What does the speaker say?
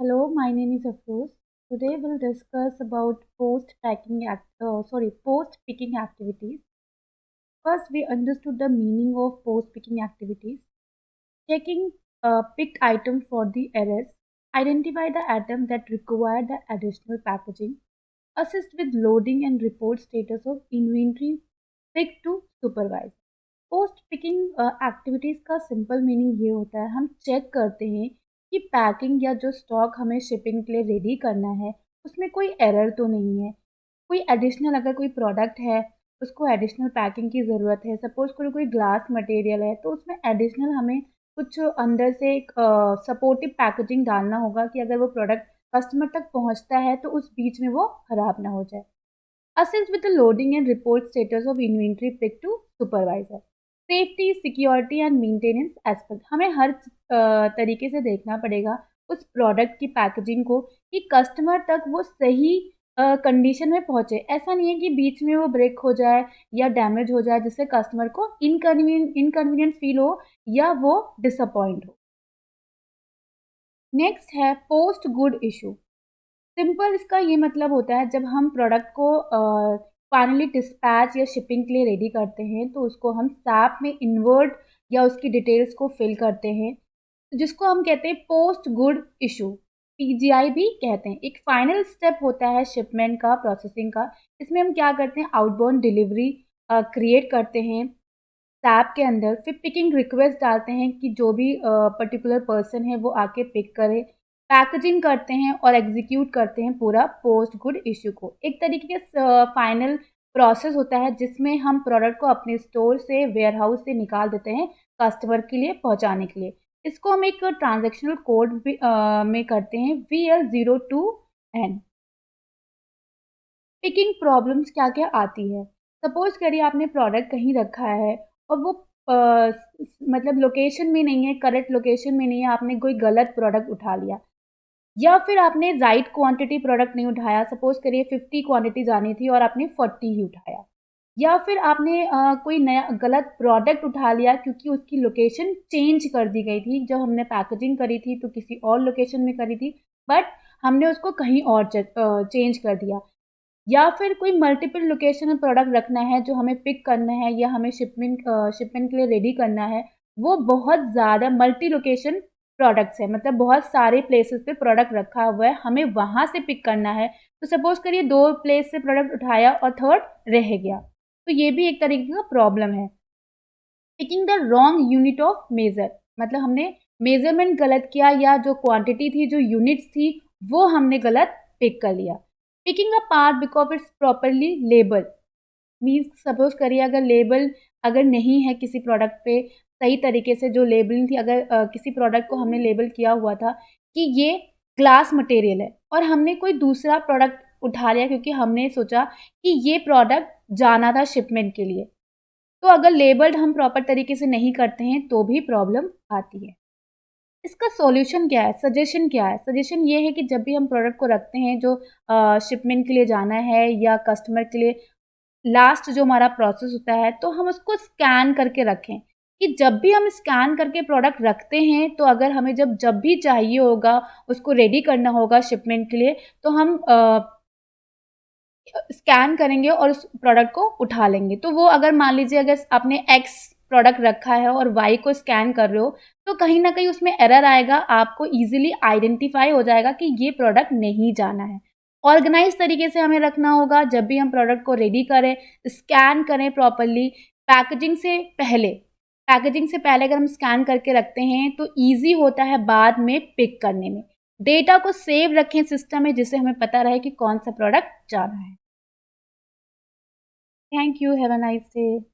Hello, my name is Afroz. Today we'll discuss about post picking activities. First, we understood the meaning of post picking activities. Checking picked item for the errors. Identify the item that require the additional packaging. Assist with loading and report status of inventory picked to supervisor. Post picking activities का simple meaning ये होता है, हम check करते हैं कि packing या जो स्टॉक हमें शिपिंग के लिए रेडी करना है उसमें कोई एरर तो नहीं है। कोई एडिशनल अगर कोई प्रोडक्ट है उसको एडिशनल पैकिंग की ज़रूरत है, सपोज़ कोई ग्लास मटेरियल है तो उसमें एडिशनल हमें कुछ अंदर से एक सपोर्टिव पैकेजिंग डालना होगा कि अगर वो प्रोडक्ट कस्टमर तक पहुंचता है तो उस बीच में वो ख़राब ना हो जाए। Assist with the loading and report status of inventory picked to supervisor. Safety, security and maintenance aspect, हमें हर तरीके से देखना पड़ेगा उस प्रोडक्ट की पैकेजिंग को कि कस्टमर तक वो सही कंडीशन में पहुंचे। ऐसा नहीं है कि बीच में वो ब्रेक हो जाए या डैमेज हो जाए जिससे कस्टमर को इनकन्वीनियंस फील हो या वो डिसअपॉइंट हो। नेक्स्ट है पोस्ट गुड इशू। सिंपल इसका ये मतलब होता है जब हम प्रोडक्ट को फाइनली डिस्पैच या शिपिंग के लिए रेडी करते हैं तो उसको हम सैप में इन्वर्ट या उसकी डिटेल्स को फिल करते हैं, जिसको हम कहते हैं पोस्ट गुड इशू, पीजीआई भी कहते हैं। एक फाइनल स्टेप होता है शिपमेंट का, प्रोसेसिंग का। इसमें हम क्या करते हैं, आउटबाउंड डिलीवरी क्रिएट करते हैं सैप के अंदर, फिर पिकिंग रिक्वेस्ट डालते हैं कि जो भी पर्टिकुलर पर्सन है वो आके पिक करे, पैकेजिंग करते हैं और एग्जीक्यूट करते हैं पूरा पोस्ट गुड इश्यू को। एक तरीके का फाइनल प्रोसेस होता है जिसमें हम प्रोडक्ट को अपने स्टोर से, वेयर हाउस से निकाल देते हैं कस्टमर के लिए पहुंचाने के लिए। इसको हम एक ट्रांजेक्शनल कोड में करते हैं VL02N। पिकिंग प्रॉब्लम्स क्या क्या आती है, सपोज करिए आपने प्रोडक्ट कहीं रखा है और वो मतलब लोकेशन में नहीं है, करेक्ट लोकेशन में नहीं है, आपने कोई गलत प्रोडक्ट उठा लिया या फिर आपने राइट क्वांटिटी प्रोडक्ट नहीं उठाया। सपोज करिए 50 क्वांटिटी जानी थी और आपने 40 ही उठाया, या फिर आपने कोई नया गलत प्रोडक्ट उठा लिया क्योंकि उसकी लोकेशन चेंज कर दी गई थी। जब हमने पैकेजिंग करी थी तो किसी और लोकेशन में करी थी, बट हमने उसको कहीं और चेंज कर दिया। या फिर कोई मल्टीपल लोकेशन में प्रोडक्ट रखना है जो हमें पिक करना है या हमें शिपमेंट के लिए रेडी करना है, वो बहुत ज़्यादा मल्टी लोकेशन प्रोडक्ट्स है, मतलब बहुत सारे प्लेसेस पे प्रोडक्ट रखा हुआ है, हमें वहाँ से पिक करना है। तो सपोज करिए 2 प्लेस से प्रोडक्ट उठाया और थर्ड रह गया, तो ये भी एक तरीके का प्रॉब्लम है। Picking the wrong unit of measure, मतलब हमने मेजरमेंट गलत किया या जो क्वांटिटी थी, जो यूनिट्स थी, वो हमने गलत पिक कर लिया। Picking a part because it's properly label, means suppose करिए अगर लेबल अगर नहीं है किसी प्रोडक्ट पे सही तरीके से, जो लेबलिंग थी, अगर किसी प्रोडक्ट को हमने लेबल किया हुआ था कि ये ग्लास मटेरियल है और हमने कोई दूसरा प्रोडक्ट उठा लिया क्योंकि हमने सोचा कि ये प्रोडक्ट जाना था शिपमेंट के लिए, तो अगर लेबल्ड हम प्रॉपर तरीके से नहीं करते हैं तो भी प्रॉब्लम आती है। इसका सॉल्यूशन क्या है, सजेशन क्या है? सजेशन ये है कि जब भी हम प्रोडक्ट को रखते हैं जो शिपमेंट के लिए जाना है या कस्टमर के लिए, लास्ट जो हमारा प्रोसेस होता है, तो हम उसको स्कैन करके रखें कि जब भी हम स्कैन करके प्रोडक्ट रखते हैं तो अगर हमें जब जब भी चाहिए होगा, उसको रेडी करना होगा शिपमेंट के लिए, तो हम स्कैन करेंगे और उस प्रोडक्ट को उठा लेंगे। तो वो अगर मान लीजिए अगर आपने एक्स प्रोडक्ट रखा है और वाई को स्कैन कर रहे हो, तो कहीं न कहीं उसमें एरर आएगा, आपको ईज़िली आइडेंटिफ़ाई हो जाएगा कि ये प्रोडक्ट नहीं जाना है। ऑर्गेनाइज़ तरीके से हमें रखना होगा जब भी हम प्रोडक्ट को रेडी करें, स्कैन करें प्रॉपर्ली। पैकेजिंग से पहले पैकेजिंग से पहले अगर हम स्कैन करके रखते हैं तो ईज़ी होता है बाद में पिक करने में। डेटा को सेव रखें सिस्टम में जिससे हमें पता रहे कि कौन-सा प्रोडक्ट जाना है। Thank you. Have a nice day.